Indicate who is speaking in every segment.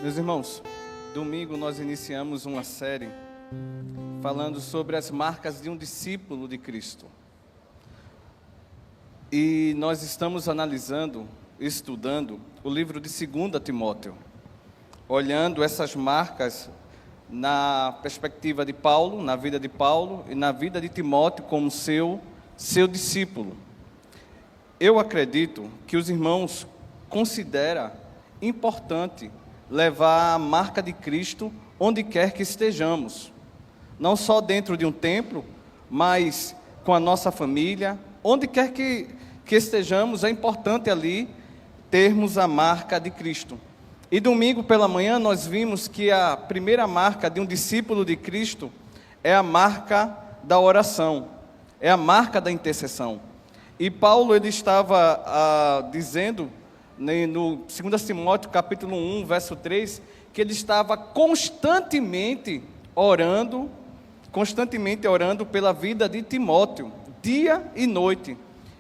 Speaker 1: Meus irmãos, domingo nós iniciamos uma série falando sobre as marcas de um discípulo de Cristo. E nós estamos analisando, estudando o livro de 2 Timóteo, olhando essas marcas na perspectiva de Paulo, na vida de Paulo e na vida de Timóteo como seu discípulo. Eu acredito que os irmãos consideram importante levar a marca de Cristo onde quer que estejamos, não só dentro de um templo, mas com a nossa família, onde quer que estejamos, é importante ali termos a marca de Cristo. E domingo pela manhã nós vimos que a primeira marca de um discípulo de Cristo é a marca da oração, é a marca da intercessão. E Paulo ele estava dizendo no 2 Timóteo capítulo 1, verso 3, que ele estava constantemente orando pela vida de Timóteo, dia e noite.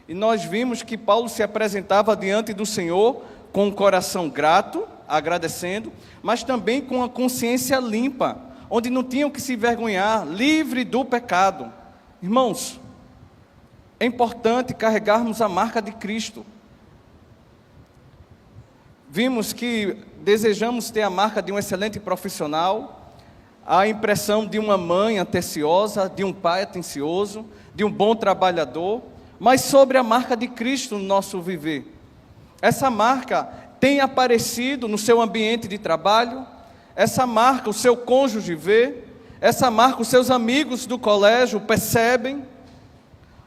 Speaker 1: E nós vimos que Paulo se apresentava diante do Senhor com um coração grato, agradecendo, mas também com a consciência limpa, onde não tinham que se envergonhar, livre do pecado. Irmãos, é importante carregarmos a marca de Cristo. Vimos que desejamos ter a marca de um excelente profissional, a impressão de uma mãe atenciosa, de um pai atencioso, de um bom trabalhador, mas sobre a marca de Cristo no nosso viver. Essa marca tem aparecido no seu ambiente de trabalho, essa marca o seu cônjuge vê, essa marca os seus amigos do colégio percebem,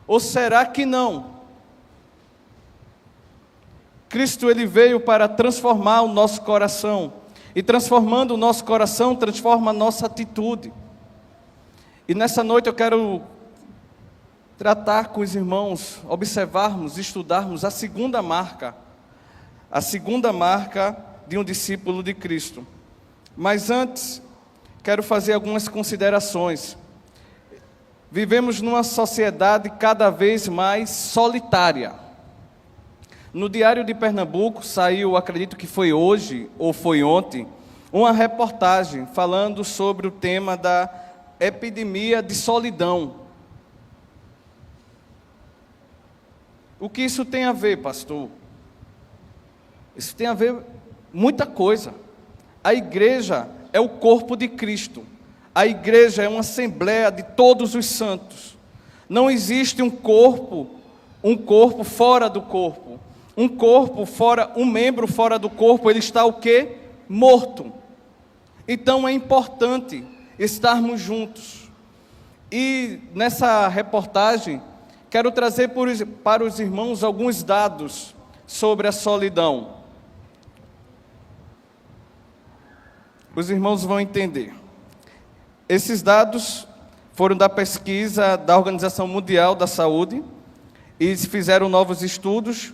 Speaker 1: ou será que não? Cristo ele veio para transformar o nosso coração, e transformando o nosso coração, transforma a nossa atitude. E nessa noite eu quero tratar com os irmãos, observarmos, estudarmos a segunda marca de um discípulo de Cristo. Mas antes, quero fazer algumas considerações. Vivemos numa sociedade cada vez mais solitária. No Diário de Pernambuco saiu, acredito que foi hoje ou foi ontem, uma reportagem falando sobre o tema da epidemia de solidão. O que isso tem a ver, pastor? Isso tem a ver muita coisa. A igreja é o corpo de Cristo. A igreja é uma assembleia de todos os santos. Não existe um corpo fora do corpo. Um corpo fora, um membro fora do corpo, ele está o quê? Morto. Então é importante estarmos juntos. E nessa reportagem, quero trazer para os irmãos alguns dados sobre a solidão. Os irmãos vão entender. Esses dados foram da pesquisa da Organização Mundial da Saúde, e fizeram novos estudos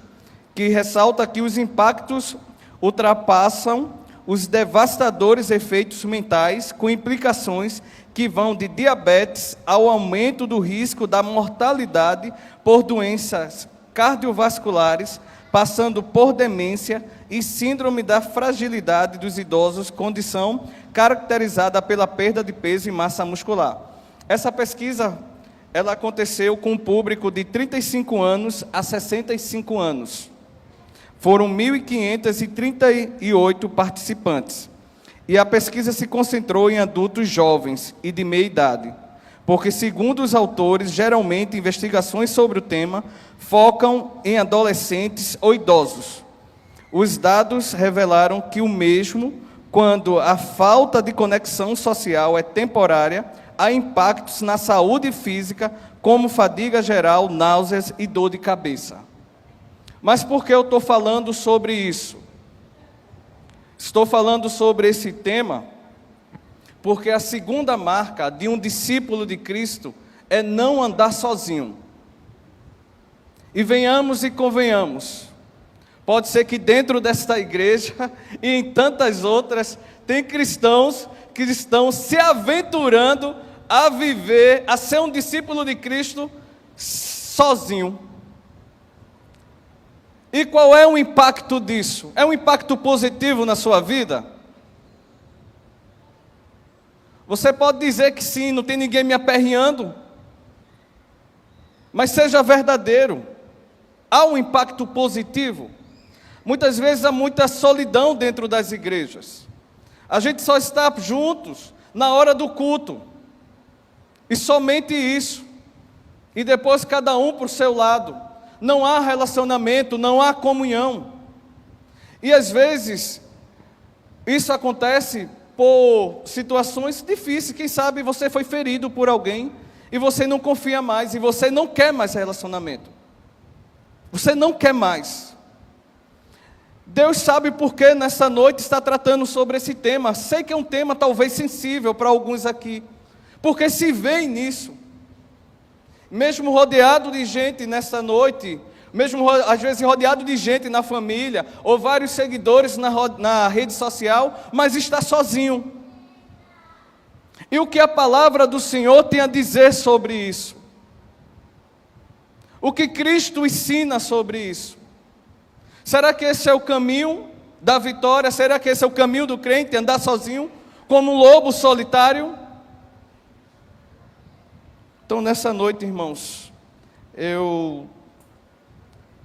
Speaker 1: que ressalta que os impactos ultrapassam os devastadores efeitos mentais, com implicações que vão de diabetes ao aumento do risco da mortalidade por doenças cardiovasculares, passando por demência e síndrome da fragilidade dos idosos, condição caracterizada pela perda de peso e massa muscular. Essa pesquisa ela aconteceu com um público de 35 anos a 65 anos. Foram 1.538 participantes. E a pesquisa se concentrou em adultos jovens e de meia idade, porque, segundo os autores, geralmente investigações sobre o tema focam em adolescentes ou idosos. Os dados revelaram que o mesmo, quando a falta de conexão social é temporária, há impactos na saúde física, como fadiga geral, náuseas e dor de cabeça. Mas por que eu estou falando sobre isso? Estou falando sobre esse tema porque a segunda marca de um discípulo de Cristo é não andar sozinho. E venhamos e convenhamos, pode ser que dentro desta igreja e em tantas outras, tem cristãos que estão se aventurando a viver, a ser um discípulo de Cristo sozinho. E qual é o impacto disso? É um impacto positivo na sua vida? Você pode dizer que sim, não tem ninguém me aperreando, mas seja verdadeiro. Há um impacto positivo. Muitas vezes há muita solidão dentro das igrejas. A gente só está juntos na hora do culto. E somente isso. E depois cada um por seu lado. Não há relacionamento, não há comunhão. E às vezes, isso acontece por situações difíceis. Quem sabe você foi ferido por alguém e você não confia mais, e você não quer mais relacionamento. Você não quer mais. Deus sabe por que nessa noite está tratando sobre esse tema. Sei que é um tema talvez sensível para alguns aqui, porque se veem nisso. Mesmo rodeado de gente nessa noite, mesmo às vezes rodeado de gente na família, ou vários seguidores na rede social, mas está sozinho. E o que a palavra do Senhor tem a dizer sobre isso? O que Cristo ensina sobre isso? Será que esse é o caminho da vitória? Será que esse é o caminho do crente, andar sozinho, como um lobo solitário? Então, nessa noite, irmãos, eu,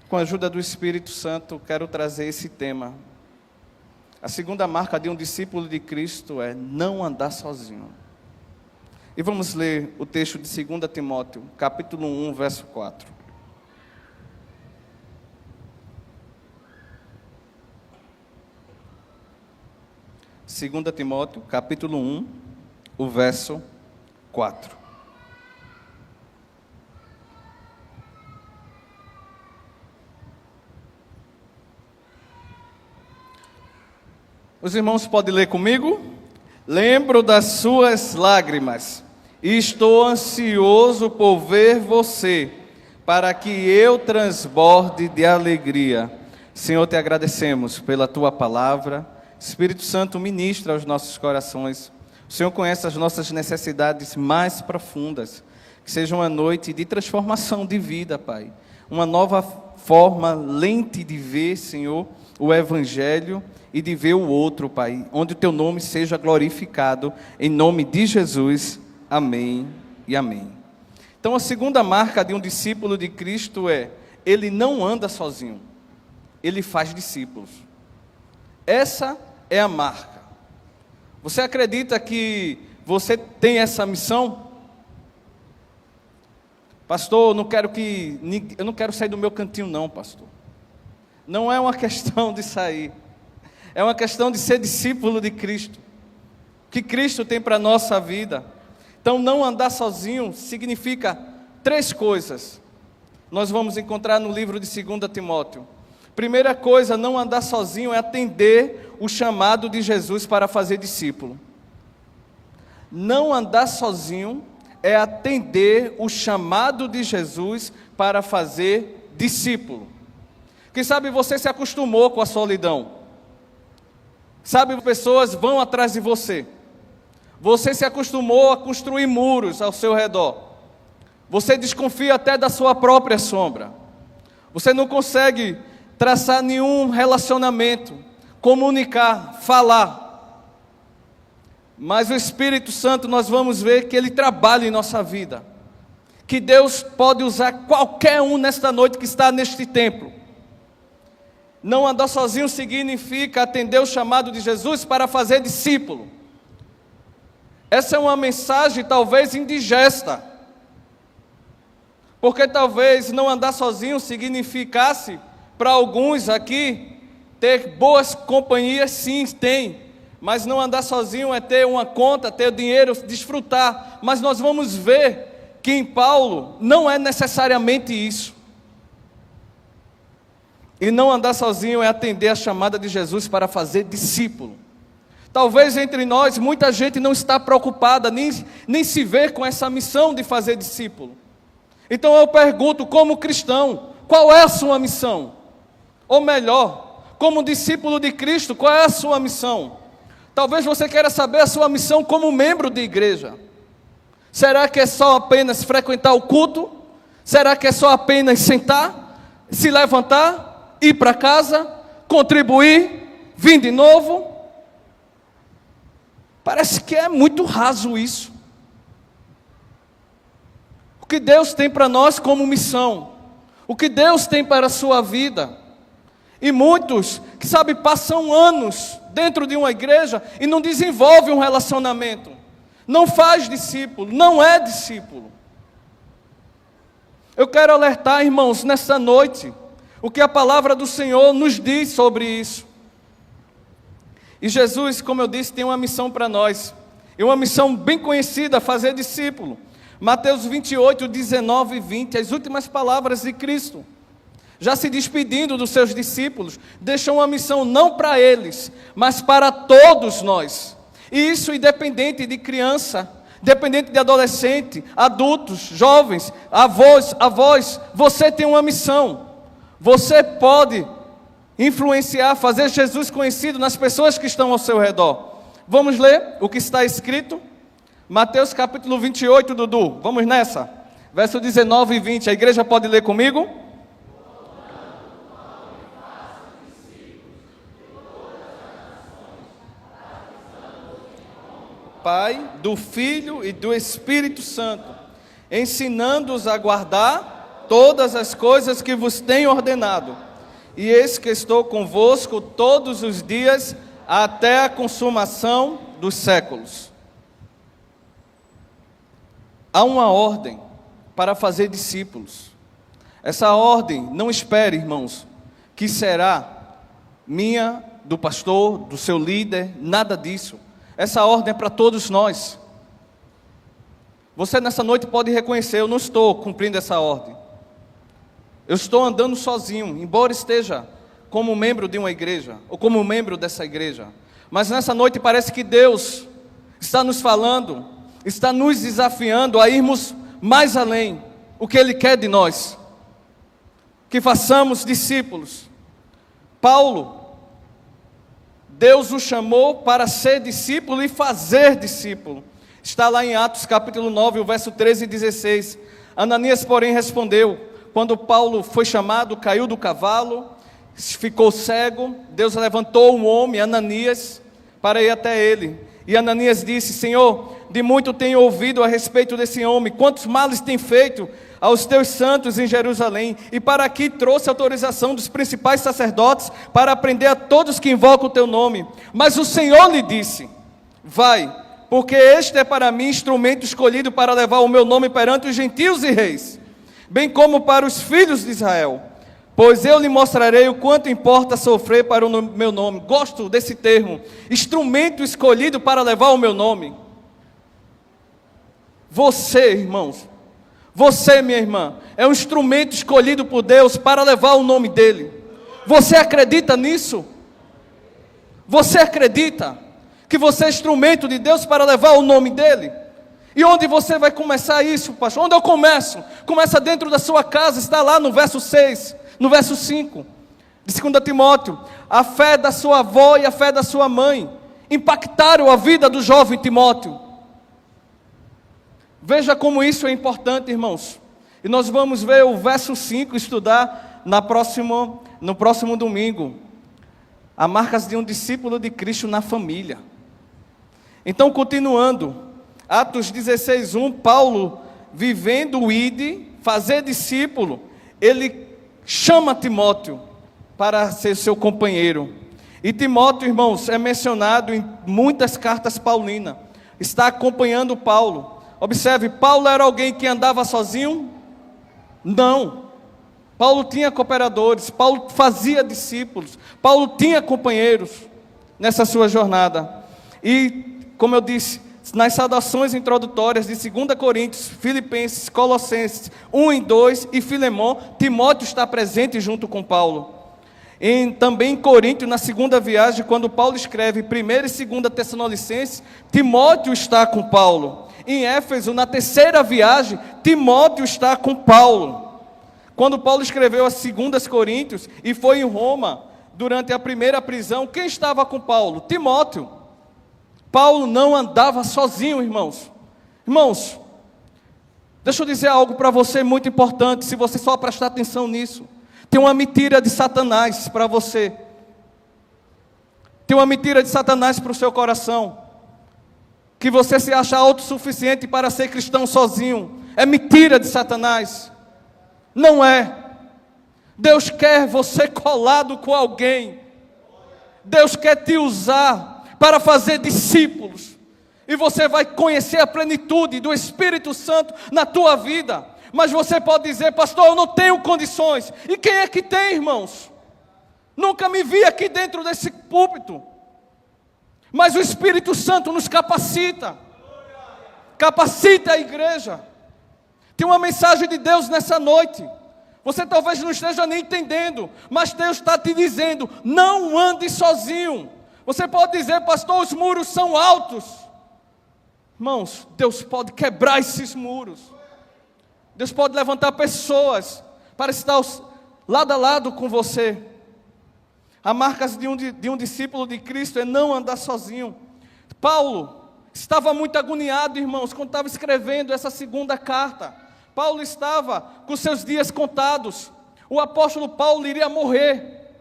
Speaker 1: com a ajuda do Espírito Santo, quero trazer esse tema. A segunda marca de um discípulo de Cristo é não andar sozinho. E vamos ler o texto de 2 Timóteo, capítulo 1, verso 4. 2 Timóteo, capítulo 1, o verso 4. Os irmãos podem ler comigo? Lembro das suas lágrimas, e estou ansioso por ver você, para que eu transborde de alegria. Senhor, te agradecemos pela tua palavra. Espírito Santo, ministra aos nossos corações. O Senhor conhece as nossas necessidades mais profundas. Que seja uma noite de transformação de vida, Pai. Uma nova forma, lente de ver, Senhor, o Evangelho e de ver o outro, Pai. Onde o teu nome seja glorificado. Em nome de Jesus. Amém e amém. Então, a segunda marca de um discípulo de Cristo é: ele não anda sozinho. Ele faz discípulos. Essa é a marca. Você acredita que você tem essa missão? Pastor, eu não quero sair do meu cantinho não, pastor. Não é uma questão de sair. É uma questão de ser discípulo de Cristo. O que Cristo tem para a nossa vida. Então, não andar sozinho significa 3 coisas. Nós vamos encontrar no livro de 2 Timóteo. Primeira coisa, não andar sozinho é atender o chamado de Jesus para fazer discípulo. Não andar sozinho é atender o chamado de Jesus para fazer discípulo. Quem sabe você se acostumou com a solidão. Sabe, pessoas vão atrás de você. Você se acostumou a construir muros ao seu redor. Você desconfia até da sua própria sombra. Você não consegue traçar nenhum relacionamento, comunicar, falar. Mas o Espírito Santo, nós vamos ver que Ele trabalha em nossa vida. Que Deus pode usar qualquer um nesta noite que está neste templo. Não andar sozinho significa atender o chamado de Jesus para fazer discípulo. Essa é uma mensagem talvez indigesta. Porque talvez não andar sozinho significasse, para alguns aqui, ter boas companhias, sim, tem. Mas não andar sozinho é ter uma conta, ter dinheiro, desfrutar. Mas nós vamos ver que em Paulo não é necessariamente isso. E não andar sozinho é atender a chamada de Jesus para fazer discípulo. Talvez entre nós, muita gente não está preocupada, nem se vê com essa missão de fazer discípulo. Então eu pergunto, como cristão, qual é a sua missão? Ou melhor, como discípulo de Cristo, qual é a sua missão? Talvez você queira saber a sua missão como membro de igreja. Será que é só apenas frequentar o culto? Será que é só apenas sentar, se levantar, ir para casa, contribuir, vir de novo? Parece que é muito raso isso. O que Deus tem para nós como missão, o que Deus tem para a sua vida. E muitos, que sabe, passam anos dentro de uma igreja e não desenvolvem um relacionamento, não faz discípulo, não é discípulo. Eu quero alertar, irmãos, nessa noite, o que a palavra do Senhor nos diz sobre isso. E Jesus, como eu disse, tem uma missão para nós, e uma missão bem conhecida, fazer discípulo. Mateus 28, 19 e 20, as últimas palavras de Cristo, já se despedindo dos seus discípulos, deixou uma missão não para eles, mas para todos nós. E isso independente de criança, independente de adolescente, adultos, jovens, avós, você tem uma missão. Você pode influenciar, fazer Jesus conhecido nas pessoas que estão ao seu redor. Vamos ler o que está escrito? Mateus capítulo 28, Dudu, vamos nessa? Verso 19 e 20, a igreja pode ler comigo? Pai, do Filho e do Espírito Santo, ensinando-os a guardar todas as coisas que vos tenho ordenado. E eis que estou convosco todos os dias, até a consumação dos séculos. Há uma ordem para fazer discípulos. Essa ordem, não espere, irmãos, que será minha, do pastor, do seu líder, nada disso. Essa ordem é para todos nós. Você nessa noite pode reconhecer, eu não estou cumprindo essa ordem. Eu estou andando sozinho, embora esteja como membro de uma igreja, ou como membro dessa igreja. Mas nessa noite parece que Deus está nos falando, está nos desafiando a irmos mais além. O que Ele quer de nós? Que façamos discípulos. Paulo, Deus o chamou para ser discípulo e fazer discípulo. Está lá em Atos capítulo 9, o verso 13 e 16. Ananias, porém, respondeu: quando Paulo foi chamado, caiu do cavalo, ficou cego. Deus levantou um homem, Ananias, para ir até ele. E Ananias disse: Senhor, de muito tenho ouvido a respeito desse homem, quantos males tem feito aos teus santos em Jerusalém, e para aqui trouxe autorização dos principais sacerdotes para prender a todos que invocam o teu nome. Mas o Senhor lhe disse: vai, porque este é para mim instrumento escolhido para levar o meu nome perante os gentios e reis, bem como para os filhos de Israel, pois eu lhe mostrarei o quanto importa sofrer para o meu nome. Gosto desse termo, instrumento escolhido para levar o meu nome. Você, irmãos, você, minha irmã, é um instrumento escolhido por Deus para levar o nome dEle. Você acredita nisso? Você acredita que você é instrumento de Deus para levar o nome dEle? E onde você vai começar isso, pastor? Onde eu começo? Começa dentro da sua casa, está lá no verso 6, no verso 5, de 2 Timóteo. A fé da sua avó e a fé da sua mãe impactaram a vida do jovem Timóteo. Veja como isso é importante, irmãos. E nós vamos ver o verso 5, estudar no próximo domingo. As marcas de um discípulo de Cristo na família. Então, continuando, Atos 16:1, Paulo, vivendo o ID, fazer discípulo, ele chama Timóteo para ser seu companheiro. E Timóteo, irmãos, é mencionado em muitas cartas paulinas. Está acompanhando Paulo. Observe, Paulo era alguém que andava sozinho? Não. Paulo tinha cooperadores, Paulo fazia discípulos, Paulo tinha companheiros nessa sua jornada. E, como eu disse, nas saudações introdutórias de 2 Coríntios, Filipenses, Colossenses 1 e 2 e Filemão, Timóteo está presente junto com Paulo. Também em Corinto, na segunda viagem, quando Paulo escreve 1 e 2 Tessalonicenses, Timóteo está com Paulo. Em Éfeso, na terceira viagem, Timóteo está com Paulo. Quando Paulo escreveu as 2 Coríntios e foi em Roma, durante a primeira prisão, quem estava com Paulo? Timóteo. Paulo não andava sozinho, irmãos. Irmãos, deixa eu dizer algo para você muito importante, se você só prestar atenção nisso. Tem uma mentira de Satanás para você. Tem uma mentira de Satanás para o seu coração. que você se acha autossuficiente para ser cristão sozinho. É mentira de Satanás. Não é. Deus quer você colado com alguém. Deus quer te usar para fazer discípulos. E você vai conhecer a plenitude do Espírito Santo na tua vida. Mas você pode dizer: pastor, eu não tenho condições. E quem é que tem, irmãos? Nunca me vi aqui dentro desse púlpito. Mas o Espírito Santo nos capacita. Capacita a igreja. Tem uma mensagem de Deus nessa noite. Você talvez não esteja nem entendendo, mas Deus está te dizendo: não ande sozinho. Você pode dizer: pastor, os muros são altos. Irmãos, Deus pode quebrar esses muros. Deus pode levantar pessoas para estar lado a lado com você. A marca de um discípulo de Cristo é não andar sozinho. Paulo estava muito agoniado, irmãos, quando estava escrevendo essa segunda carta. Paulo estava com seus dias contados. O apóstolo Paulo iria morrer.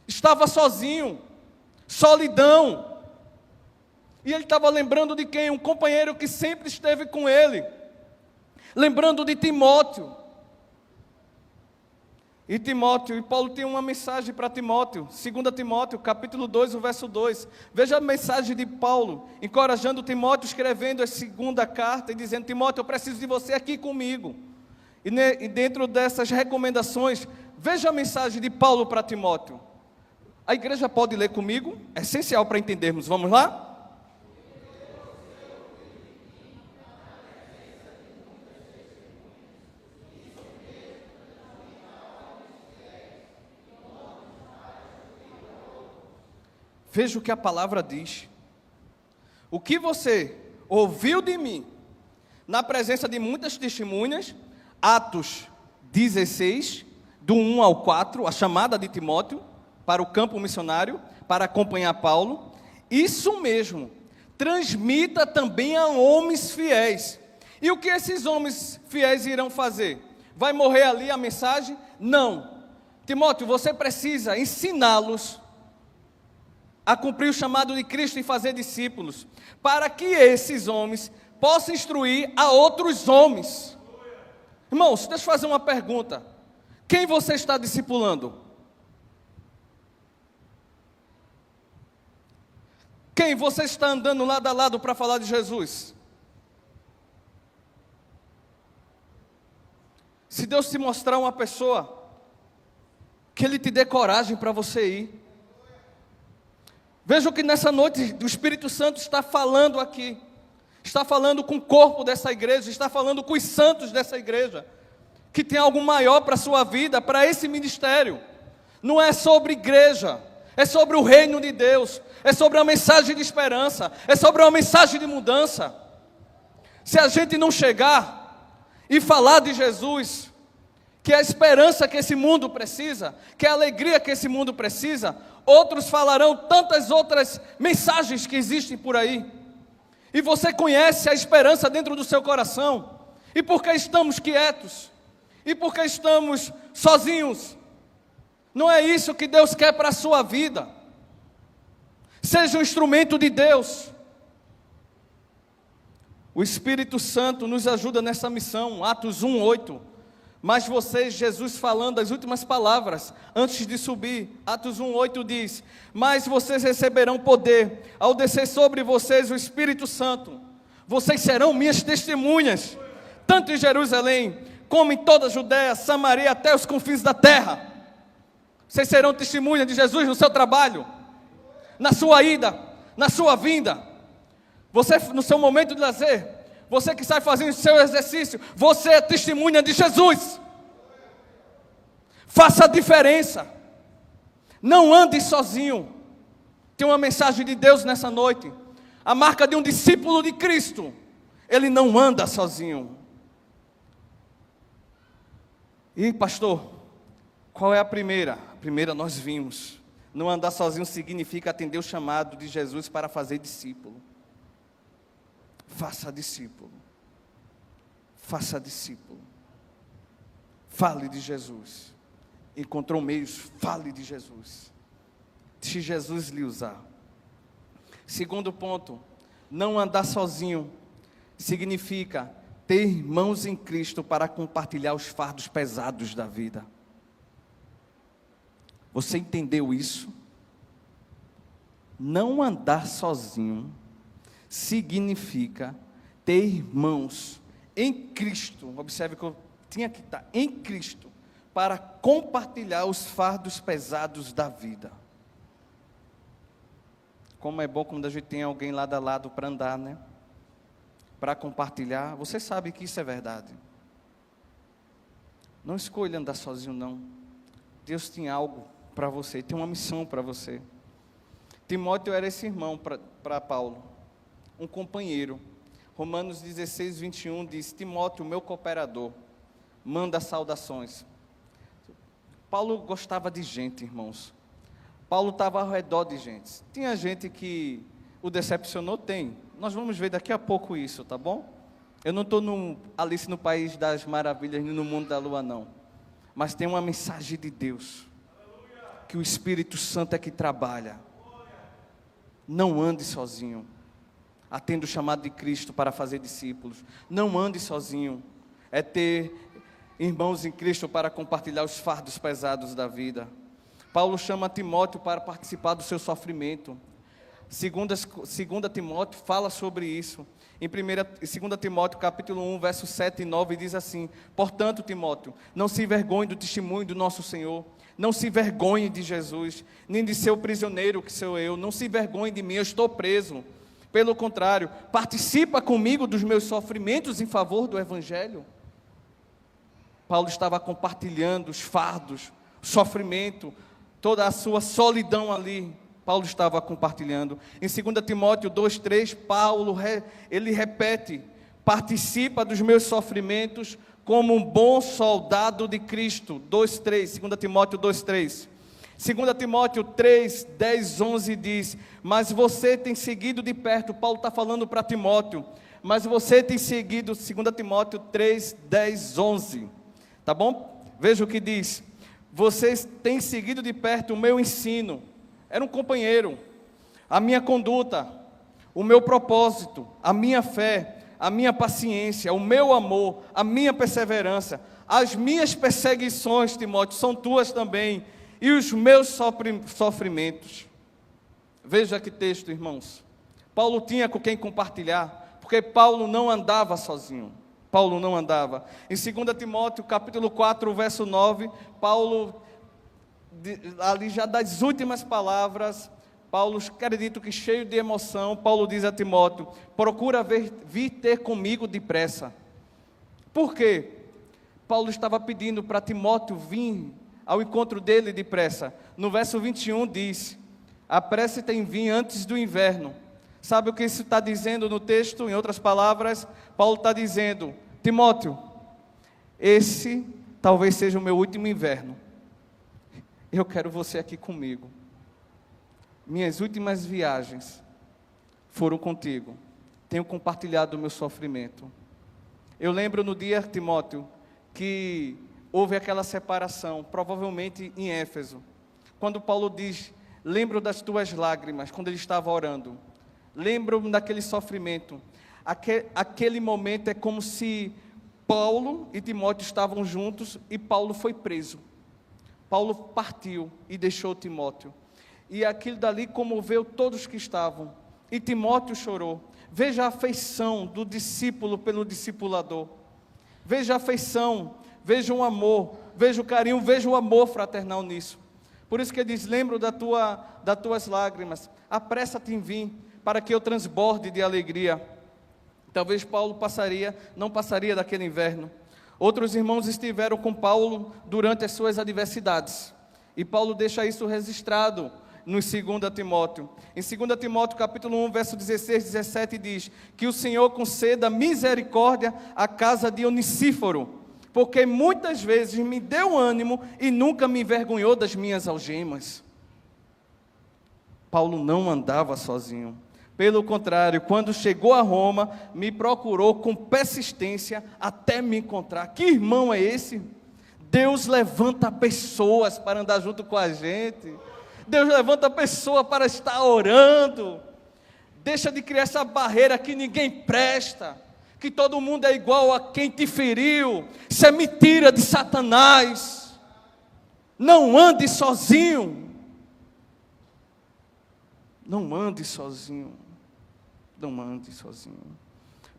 Speaker 1: Estava sozinho, solidão. E ele estava lembrando de quem? Um companheiro que sempre esteve com ele. Lembrando de Timóteo. E Paulo tem uma mensagem para Timóteo, 2 Timóteo, capítulo 2, o verso 2. Veja a mensagem de Paulo, encorajando Timóteo, escrevendo a segunda carta e dizendo: Timóteo, eu preciso de você aqui comigo. E dentro dessas recomendações, veja a mensagem de Paulo para Timóteo. A igreja pode ler comigo? É essencial para entendermos. Vamos lá? Veja o que a palavra diz. O que você ouviu de mim, na presença de muitas testemunhas, Atos 16, do 1 ao 4, a chamada de Timóteo para o campo missionário, para acompanhar Paulo. Isso mesmo, transmita também a homens fiéis. E o que esses homens fiéis irão fazer? Vai morrer ali a mensagem? Não. Timóteo, você precisa ensiná-los a cumprir o chamado de Cristo e fazer discípulos, para que esses homens possam instruir a outros homens. Irmãos, deixa eu fazer uma pergunta: quem você está discipulando? Quem você está andando lado a lado para falar de Jesus? Se Deus te mostrar uma pessoa, que Ele te dê coragem para você ir. Veja o que nessa noite o Espírito Santo está falando aqui. Está falando com o corpo dessa igreja, está falando com os santos dessa igreja, que tem algo maior para a sua vida, para esse ministério. Não é sobre igreja, é sobre o reino de Deus, é sobre uma mensagem de esperança, é sobre uma mensagem de mudança. Se a gente não chegar e falar de Jesus, que é a esperança que esse mundo precisa, que é a alegria que esse mundo precisa, outros falarão tantas outras mensagens que existem por aí. E você conhece a esperança dentro do seu coração. E por que estamos quietos? E por que estamos sozinhos? Não é isso que Deus quer para a sua vida. Seja um instrumento de Deus. O Espírito Santo nos ajuda nessa missão. Atos 1:8. Mas vocês, Jesus falando as últimas palavras, antes de subir, Atos 1:8 diz: mas vocês receberão poder, ao descer sobre vocês o Espírito Santo. Vocês serão minhas testemunhas, tanto em Jerusalém, como em toda a Judéia, Samaria, até os confins da terra. Vocês serão testemunhas de Jesus no seu trabalho, na sua ida, na sua vinda. Você no seu momento de lazer, você que sai fazendo o seu exercício, você é testemunha de Jesus. Faça a diferença. Não ande sozinho. Tem uma mensagem de Deus nessa noite. A marca de um discípulo de Cristo: ele não anda sozinho. E pastor, qual é a primeira? A primeira nós vimos. Não andar sozinho significa atender o chamado de Jesus para fazer discípulo. Faça discípulo. Faça discípulo. Fale de Jesus. Encontrou meios, fale de Jesus. Se Jesus lhe usar. Segundo ponto, Não andar sozinho significa ter irmãos em Cristo para compartilhar os fardos pesados da vida. Você entendeu isso? Não andar sozinho significa ter irmãos em Cristo. Observe que eu tinha que estar em Cristo para compartilhar os fardos pesados da vida. Como é bom quando a gente tem alguém lado a lado para andar, né? Para compartilhar. Você sabe que isso é verdade. Não escolha andar sozinho, não. Deus tem algo para você, tem uma missão para você. Timóteo era esse irmão para Paulo, um companheiro. Romanos 16, 21 diz: Timóteo, meu cooperador, manda saudações. Paulo gostava de gente, irmãos. Paulo estava ao redor de gente. Tinha gente que o decepcionou? Tem. Nós vamos ver daqui a pouco isso, tá bom? Eu não estou Alice no País das Maravilhas, nem no mundo da lua, não. Mas tem uma mensagem de Deus, que o Espírito Santo é que trabalha. Não ande sozinho. Atenda o chamado de Cristo para fazer discípulos. Não ande sozinho. É ter irmãos em Cristo para compartilhar os fardos pesados da vida. Paulo chama Timóteo para participar do seu sofrimento. Segunda Timóteo fala sobre isso. Em 2 Timóteo capítulo 1, versos 7 e 9 diz assim: Portanto, Timóteo, não se envergonhe do testemunho do nosso Senhor. Não se envergonhe de Jesus, nem de seu prisioneiro que sou eu. Não se envergonhe de mim, eu estou preso. Pelo contrário, participa comigo dos meus sofrimentos em favor do Evangelho. Paulo estava compartilhando os fardos, o sofrimento, toda a sua solidão ali. Paulo estava compartilhando. Em 2 Timóteo 2,3, Paulo ele repete: participa dos meus sofrimentos como um bom soldado de Cristo. 2,3, 2 Timóteo 2,3. 2 Timóteo 3, 10, 11 diz: mas você tem seguido de perto. Paulo está falando para Timóteo, mas você tem seguido, 2 Timóteo 3, 10, 11, tá bom? Veja o que diz: vocês têm seguido de perto o meu ensino. Era um companheiro. A minha conduta, o meu propósito, a minha fé, a minha paciência, o meu amor, a minha perseverança, as minhas perseguições, Timóteo, são tuas também, e os meus sofrimentos. Veja que texto, irmãos. Paulo tinha com quem compartilhar, porque Paulo não andava sozinho. Paulo não andava. Em 2 Timóteo, capítulo 4, verso 9, Paulo, ali já das últimas palavras, Paulo, acredito que cheio de emoção, Paulo diz a Timóteo: procura vir ter comigo depressa. Por quê? Paulo estava pedindo para Timóteo vir ao encontro dele depressa. No verso 21 diz: apresse-te em vir antes do inverno. Sabe o que isso está dizendo no texto? Em outras palavras, Paulo está dizendo: Timóteo, esse talvez seja o meu último inverno. Eu quero você aqui comigo. Minhas últimas viagens foram contigo. Tenho compartilhado o meu sofrimento. Eu lembro no dia, Timóteo, que houve aquela separação, provavelmente em Éfeso. Quando Paulo diz: lembro das tuas lágrimas, quando ele estava orando. Lembro daquele sofrimento. Aquele momento é como se Paulo e Timóteo estavam juntos e Paulo foi preso. Paulo partiu e deixou Timóteo. E aquilo dali comoveu todos que estavam. E Timóteo chorou. Veja a afeição do discípulo pelo discipulador. Veja a afeição, veja o amor, veja o carinho, veja o amor fraternal nisso. Por isso que ele diz: lembro das tuas lágrimas, apressa-te em vir, para que eu transborde de alegria. Talvez Paulo não passaria daquele inverno. Outros irmãos estiveram com Paulo durante as suas adversidades. E Paulo deixa isso registrado no 2 Timóteo. Em 2 Timóteo capítulo 1, verso 16, 17 diz: que o Senhor conceda misericórdia à casa de Onesíforo, porque muitas vezes me deu ânimo e nunca me envergonhou das minhas algemas. Paulo não andava sozinho. Pelo contrário, quando chegou a Roma, me procurou com persistência até me encontrar. Que irmão é esse? Deus levanta pessoas para andar junto com a gente. Deus levanta pessoa para estar orando. Deixa de criar essa barreira que ninguém presta, que todo mundo é igual a quem te feriu. Isso é mentira de Satanás. Não ande sozinho. Não ande sozinho. Não ande sozinho.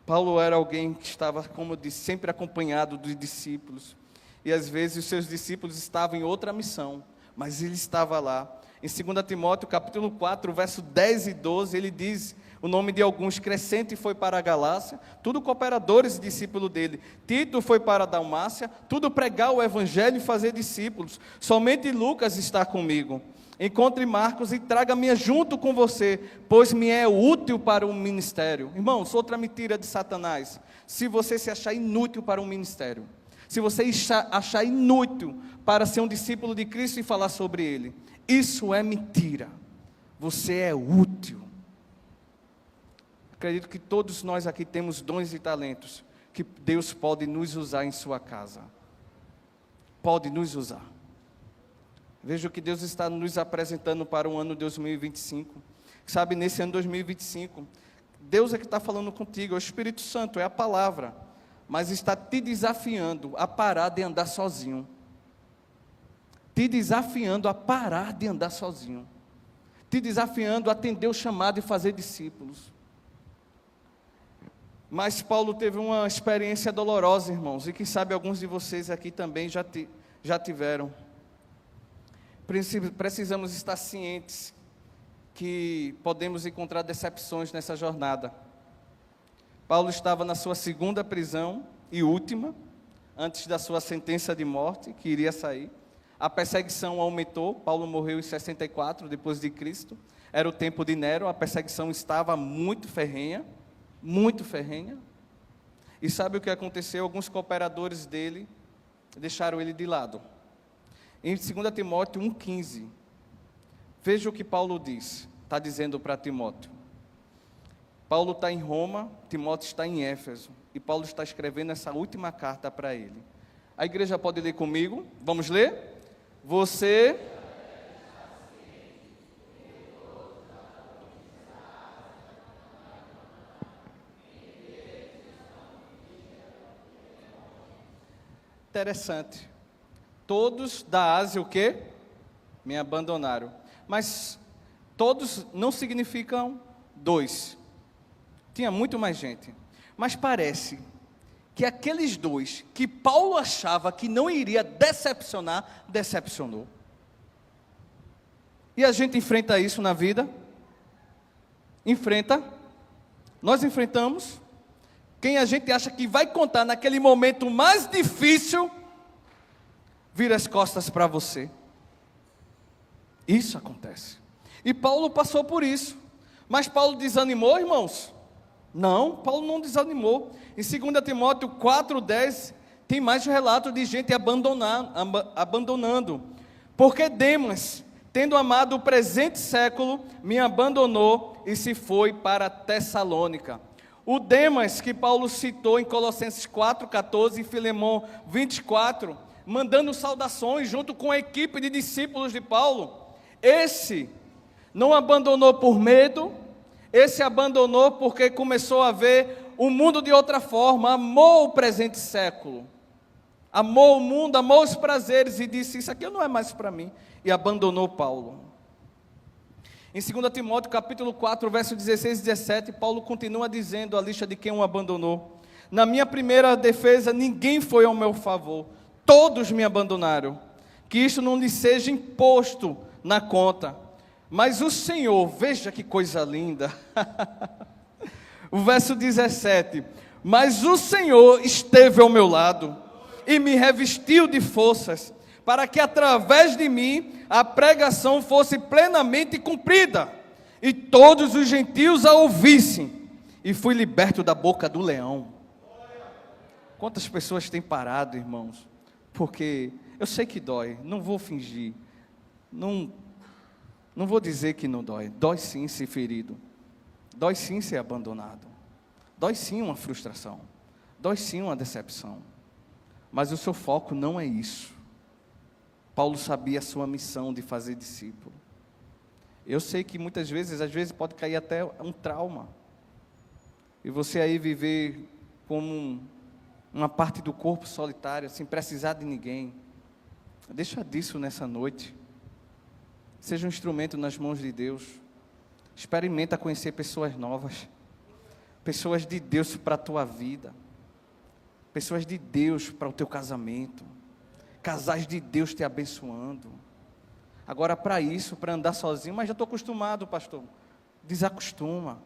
Speaker 1: Paulo era alguém que estava, como eu disse, sempre acompanhado dos discípulos. E às vezes os seus discípulos estavam em outra missão, mas ele estava lá. Em 2 Timóteo, capítulo 4, verso 10 e 12, ele diz o nome de alguns: Crescente foi para a Galácia, tudo cooperadores e discípulos dele. Tito foi para a Dalmácia, tudo pregar o evangelho e fazer discípulos. Somente Lucas está comigo. Encontre Marcos e traga-me junto com você, pois me é útil para o ministério. Irmãos, outra mentira de Satanás: se você se achar inútil para um ministério, se você achar inútil para ser um discípulo de Cristo e falar sobre Ele, isso é mentira. Você é útil. Acredito que todos nós aqui temos dons e talentos que Deus pode nos usar em sua casa. Pode nos usar. Veja o que Deus está nos apresentando para o ano 2025. Sabe, nesse ano 2025, Deus é que está falando contigo, é o Espírito Santo, é a palavra, mas está te desafiando a parar de andar sozinho. Te desafiando a parar de andar sozinho. Te desafiando a atender o chamado e fazer discípulos. Mas Paulo teve uma experiência dolorosa, irmãos, e quem sabe alguns de vocês aqui também já tiveram. Precisamos estar cientes que podemos encontrar decepções nessa jornada. Paulo estava na sua segunda prisão e última, antes da sua sentença de morte, que iria sair. A perseguição aumentou. Paulo morreu em 64 depois de Cristo. Era o tempo de Nero. A perseguição estava muito ferrenha, muito ferrenha. E sabe o que aconteceu? Alguns cooperadores dele deixaram ele de lado. Em 2 Timóteo 1,15, veja o que Paulo diz, está dizendo para Timóteo. Paulo está em Roma, Timóteo está em Éfeso, e Paulo está escrevendo essa última carta para ele. A igreja pode ler comigo? Vamos ler? Você... Interessante. Todos da Ásia, o quê? Me abandonaram. Mas todos não significam dois. Tinha muito mais gente. Mas parece que aqueles dois que Paulo achava que não iria decepcionar, decepcionou. E a gente enfrenta isso na vida? Enfrenta. Nós enfrentamos. Quem a gente acha que vai contar naquele momento mais difícil, vira as costas para você. Isso acontece. E Paulo passou por isso. Mas Paulo desanimou, irmãos? Não, Paulo não desanimou. Em 2 Timóteo 4,10, tem mais relato de gente abandonando. Porque Demas, tendo amado o presente século, me abandonou e se foi para Tessalônica. O Demas que Paulo citou em Colossenses 4,14 e Filemão 24, mandando saudações junto com a equipe de discípulos de Paulo, esse não abandonou por medo, esse abandonou porque começou a ver o mundo de outra forma, amou o presente século, amou o mundo, amou os prazeres e disse: isso aqui não é mais para mim, e abandonou Paulo. Em 2 Timóteo capítulo 4, verso 16 e 17, Paulo continua dizendo a lista de quem o abandonou: na minha primeira defesa ninguém foi ao meu favor, todos me abandonaram, que isto não lhe seja imposto na conta, mas o Senhor, veja que coisa linda, o verso 17, mas o Senhor esteve ao meu lado, e me revestiu de forças, para que através de mim a pregação fosse plenamente cumprida, e todos os gentios a ouvissem, e fui liberto da boca do leão. Quantas pessoas têm parado, irmãos? Porque eu sei que dói, não vou fingir, não vou dizer que não dói. Dói sim ser ferido, dói sim ser abandonado, dói sim uma frustração, dói sim uma decepção, mas o seu foco não é isso. Paulo sabia a sua missão de fazer discípulo. Eu sei que muitas vezes, às vezes pode cair até um trauma. E você aí viver como uma parte do corpo solitária, sem precisar de ninguém. Deixa disso nessa noite. Seja um instrumento nas mãos de Deus. Experimenta conhecer pessoas novas. Pessoas de Deus para a tua vida. Pessoas de Deus para o teu casamento. Casais de Deus te abençoando. Agora para isso, para andar sozinho, mas já estou acostumado, pastor. Desacostuma.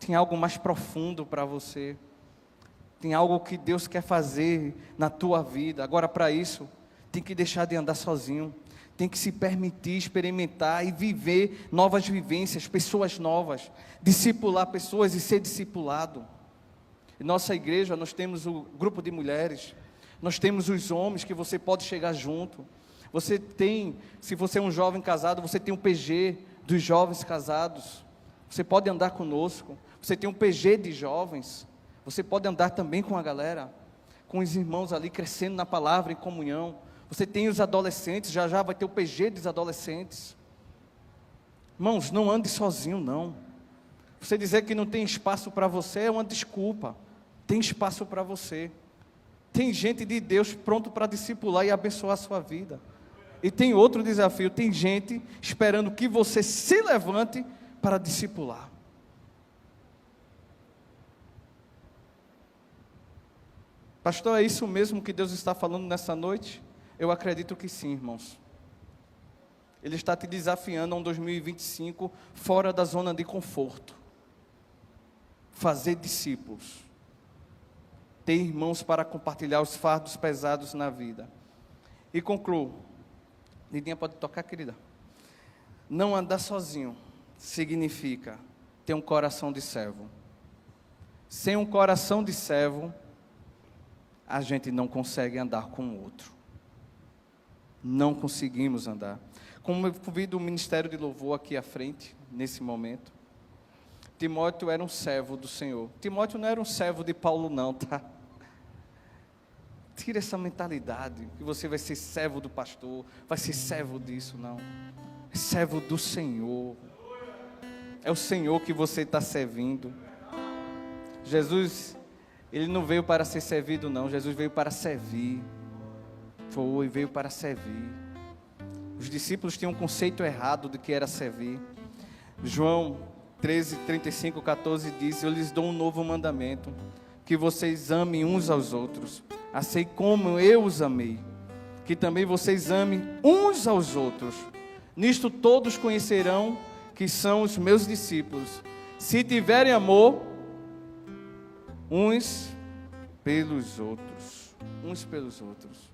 Speaker 1: Tem algo mais profundo para você. Tem algo que Deus quer fazer na tua vida. Agora para isso, tem que deixar de andar sozinho. Tem que se permitir experimentar e viver novas vivências, pessoas novas. Discipular pessoas e ser discipulado. Em nossa igreja nós temos o grupo de mulheres. Nós temos os homens que você pode chegar junto. Você tem, se você é um jovem casado, você tem um PG dos jovens casados. Você pode andar conosco. Você tem um PG de jovens. Você pode andar também com a galera, com os irmãos ali crescendo na palavra, em comunhão. Você tem os adolescentes, já já vai ter o PG dos adolescentes. Irmãos, não ande sozinho não. Você dizer que não tem espaço para você é uma desculpa. Tem espaço para você. Tem gente de Deus pronto para discipular e abençoar a sua vida. E tem outro desafio, tem gente esperando que você se levante para discipular. Pastor, é isso mesmo que Deus está falando nessa noite? Eu acredito que sim, irmãos. Ele está te desafiando a um 2025 fora da zona de conforto. Fazer discípulos. Ter irmãos para compartilhar os fardos pesados na vida. E concluo. Lidinha pode tocar, querida. Não andar sozinho significa ter um coração de servo. Sem um coração de servo, a gente não consegue andar com o outro. Não conseguimos andar. Como eu convido o ministério de louvor aqui à frente, nesse momento. Timóteo era um servo do Senhor. Timóteo não era um servo de Paulo não, tá? Tira essa mentalidade, que você vai ser servo do pastor, vai ser servo disso, não. É servo do Senhor. É o Senhor que você está servindo. Jesus, Ele não veio para ser servido não, Jesus veio para servir. Veio para servir. Os discípulos tinham um conceito errado de que era servir. João 13, 35, 14 diz: eu lhes dou um novo mandamento, que vocês amem uns aos outros, assim como eu os amei, que também vocês amem uns aos outros. Nisto todos conhecerão que são os meus discípulos, se tiverem amor uns pelos outros. Uns pelos outros.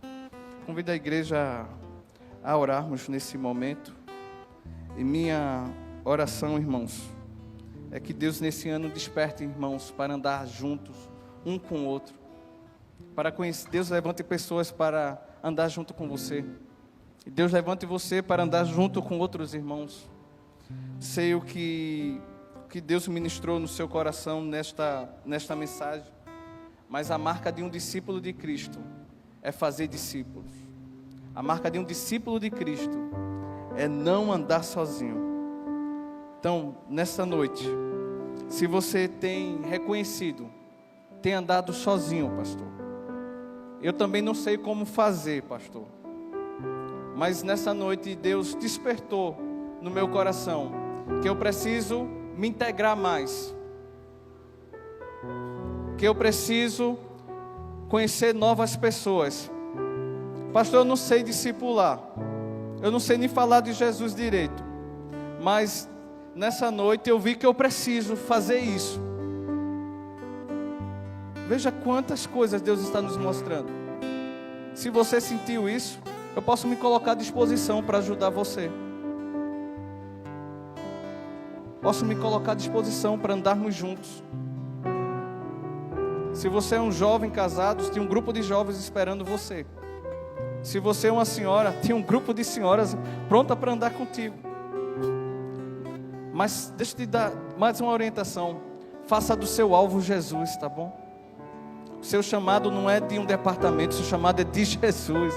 Speaker 1: Convido a igreja a orarmos nesse momento. E minha oração, irmãos, é que Deus nesse ano desperte irmãos para andar juntos, um com o outro. Para conhecer, Deus levante pessoas para andar junto com você. E Deus levante você para andar junto com outros irmãos. Sei o que Deus ministrou no seu coração nesta mensagem. Mas a marca de um discípulo de Cristo é fazer discípulos. A marca de um discípulo de Cristo é não andar sozinho. Então, nessa noite, se você tem reconhecido, tem andado sozinho, pastor. Eu também não sei como fazer, pastor. Mas nessa noite Deus despertou no meu coração que eu preciso me integrar mais. Que eu preciso conhecer novas pessoas. Pastor, eu não sei discipular. Eu não sei nem falar de Jesus direito. Mas nessa noite eu vi que eu preciso fazer isso. Veja quantas coisas Deus está nos mostrando. Se você sentiu isso, eu posso me colocar à disposição para ajudar você. Posso me colocar à disposição para andarmos juntos. Se você é um jovem casado, tem um grupo de jovens esperando você. Se você é uma senhora, tem um grupo de senhoras pronta para andar contigo. Mas deixa eu te dar mais uma orientação. Faça do seu alvo Jesus, tá bom? O seu chamado não é de um departamento, o seu chamado é de Jesus.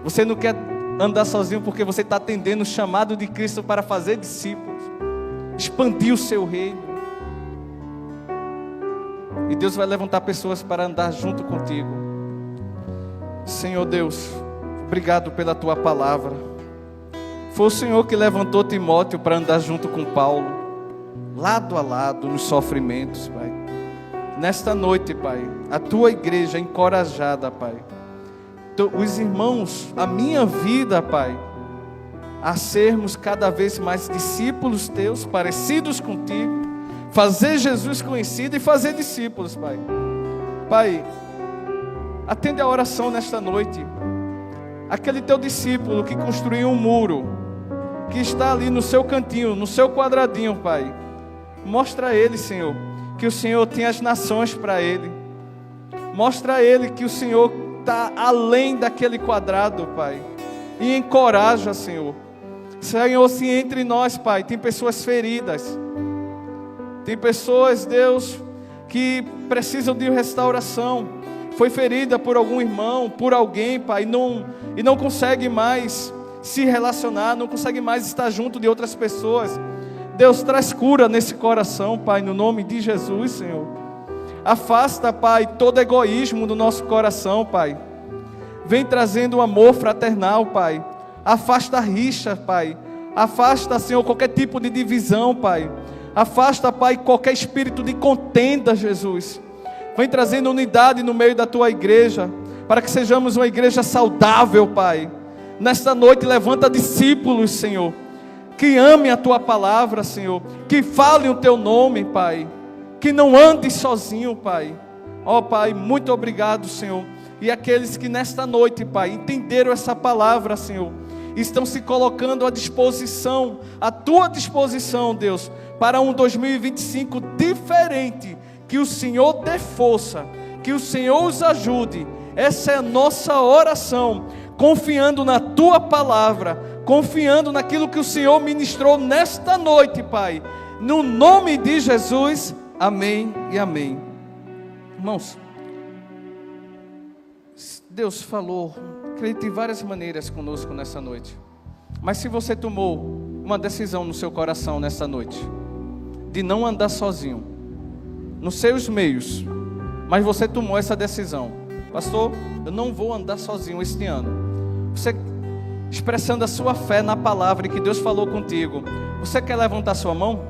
Speaker 1: Você não quer andar sozinho porque você está atendendo o chamado de Cristo para fazer discípulos, expandir o seu reino. E Deus vai levantar pessoas para andar junto contigo. Senhor Deus, obrigado pela tua palavra. Foi o Senhor que levantou Timóteo para andar junto com Paulo, lado a lado nos sofrimentos, Pai. Nesta noite, Pai, a tua igreja encorajada, Pai, os irmãos, a minha vida, Pai, a sermos cada vez mais discípulos teus, parecidos contigo, fazer Jesus conhecido e fazer discípulos, Pai. Pai, atende a oração nesta noite. Aquele teu discípulo que construiu um muro, que está ali no seu cantinho, no seu quadradinho, Pai, mostra a ele, Senhor, que o Senhor tem as nações para ele. Mostra a ele que o Senhor está além daquele quadrado, Pai. E encoraja, Senhor. Senhor, se entre nós, Pai, tem pessoas feridas. Tem pessoas, Deus, que precisam de restauração. Foi ferida por algum irmão, por alguém, Pai, e não consegue mais se relacionar, não consegue mais estar junto de outras pessoas. Deus, traz cura nesse coração, Pai, no nome de Jesus, Senhor. Afasta, Pai, todo egoísmo do nosso coração, Pai. Vem trazendo amor fraternal, Pai. Afasta a rixa, Pai. Afasta, Senhor, qualquer tipo de divisão, Pai. Afasta, Pai, qualquer espírito de contenda, Jesus. Vem trazendo unidade no meio da tua igreja, para que sejamos uma igreja saudável, Pai. Nesta noite, levanta discípulos, Senhor, que amem a tua palavra, Senhor, que falem o teu nome, Pai, que não andes sozinho, Pai. Ó, Pai, muito obrigado, Senhor. E aqueles que nesta noite, Pai, entenderam essa palavra, Senhor, estão se colocando à disposição, à tua disposição, Deus, para um 2025 diferente. Que o Senhor dê força, que o Senhor os ajude. Essa é a nossa oração, confiando na tua palavra, confiando naquilo que o Senhor ministrou nesta noite, Pai. No nome de Jesus, amém e amém. Irmãos, Deus falou, acredito, de várias maneiras conosco nessa noite. Mas se você tomou uma decisão no seu coração nessa noite, de não andar sozinho, nos seus meios, mas você tomou essa decisão: pastor, eu não vou andar sozinho este ano. Você expressando a sua fé na palavra e que Deus falou contigo, você quer levantar sua mão?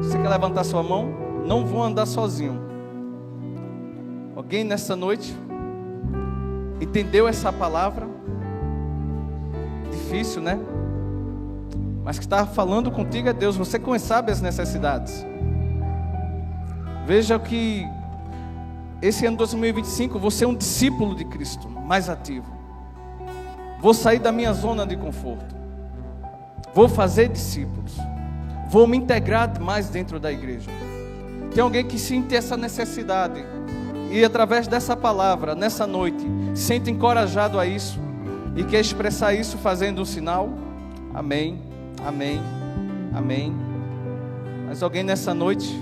Speaker 1: Você quer levantar sua mão? Não vou andar sozinho. Alguém nessa noite entendeu essa palavra? Difícil, né? Mas que está falando contigo é Deus. Você sabe as necessidades. Veja que esse ano 2025, você é um discípulo de Cristo, mais ativo. Vou sair da minha zona de conforto. Vou fazer discípulos. Vou me integrar mais dentro da igreja. Tem alguém que sente essa necessidade e através dessa palavra, nessa noite, se sente encorajado a isso e quer expressar isso fazendo um sinal? Amém, amém, amém. Mas alguém nessa noite?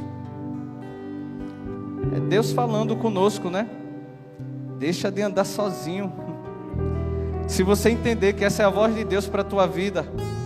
Speaker 1: É Deus falando conosco, né? Deixa de andar sozinho. Se você entender que essa é a voz de Deus para a tua vida,